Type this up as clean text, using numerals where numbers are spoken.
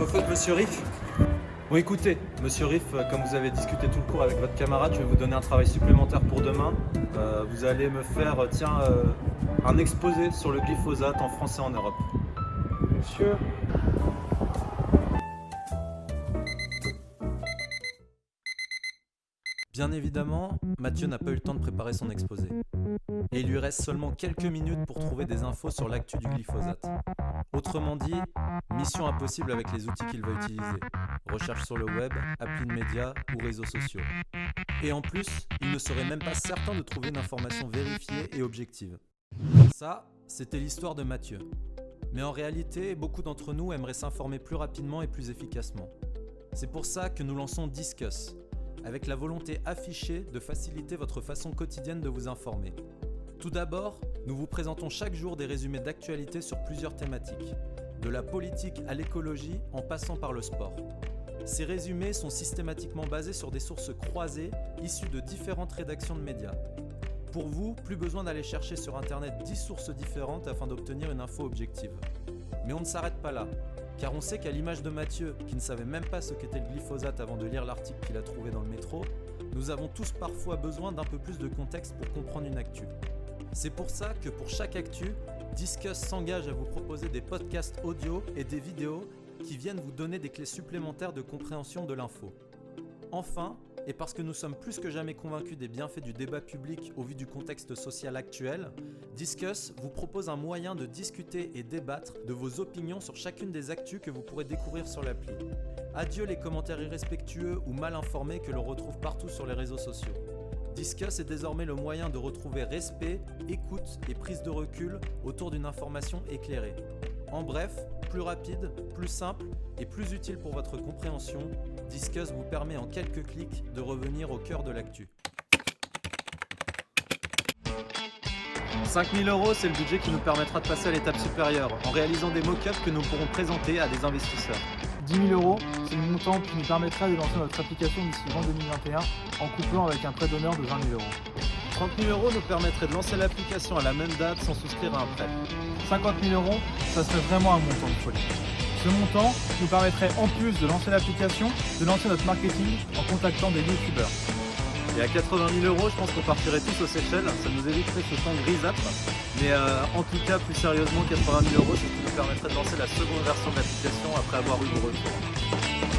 ma faute, monsieur Riff. Bon, écoutez, monsieur Riff, comme vous avez discuté tout le cours avec votre camarade, je vais vous donner un travail supplémentaire pour demain. Vous allez me faire, un exposé sur le glyphosate en France et en Europe. Monsieur, Bien évidemment, Mathieu n'a pas eu le temps de préparer son exposé. Et il lui reste seulement quelques minutes pour trouver des infos sur l'actu du glyphosate. Autrement dit, mission impossible avec les outils qu'il va utiliser. Recherche sur le web, appli de médias ou réseaux sociaux. Et en plus, il ne serait même pas certain de trouver une information vérifiée et objective. Ça, c'était l'histoire de Mathieu. Mais en réalité, beaucoup d'entre nous aimeraient s'informer plus rapidement et plus efficacement. C'est pour ça que nous lançons Discuss, avec la volonté affichée de faciliter votre façon quotidienne de vous informer. Tout d'abord, nous vous présentons chaque jour des résumés d'actualité sur plusieurs thématiques, de la politique à l'écologie en passant par le sport. Ces résumés sont systématiquement basés sur des sources croisées issues de différentes rédactions de médias. Pour vous, plus besoin d'aller chercher sur internet 10 sources différentes afin d'obtenir une info objective. Mais on ne s'arrête pas là, car on sait qu'à l'image de Mathieu, qui ne savait même pas ce qu'était le glyphosate avant de lire l'article qu'il a trouvé dans le métro, nous avons tous parfois besoin d'un peu plus de contexte pour comprendre une actu. C'est pour ça que pour chaque actu, Discuss s'engage à vous proposer des podcasts audio et des vidéos qui viennent vous donner des clés supplémentaires de compréhension de l'info. Enfin, et parce que nous sommes plus que jamais convaincus des bienfaits du débat public au vu du contexte social actuel, Discuss vous propose un moyen de discuter et débattre de vos opinions sur chacune des actus que vous pourrez découvrir sur l'appli. Adieu les commentaires irrespectueux ou mal informés que l'on retrouve partout sur les réseaux sociaux. Discuss est désormais le moyen de retrouver respect, écoute et prise de recul autour d'une information éclairée. En bref, plus rapide, plus simple et plus utile pour votre compréhension, Discuss vous permet en quelques clics de revenir au cœur de l'actu. 5 000 €, c'est le budget qui nous permettra de passer à l'étape supérieure en réalisant des mock-ups que nous pourrons présenter à des investisseurs. 10 000 €, c'est le montant qui nous permettra de lancer notre application d'ici juin 2021 en couplant avec un prêt d'honneur de 20 000 €. 30 000 € nous permettrait de lancer l'application à la même date sans souscrire à un prêt. 50 000 €, ça serait vraiment un montant de folie. Ce montant nous permettrait en plus de lancer l'application, de lancer notre marketing en contactant des youtubeurs. Et à 80 000 €, je pense qu'on partirait tous aux Seychelles, ça nous éviterait ce temps grisâtre. Mais en tout cas, plus sérieusement, 80 000 €, c'est ce qui nous permettrait de lancer la seconde version de l'application après avoir eu vos retours.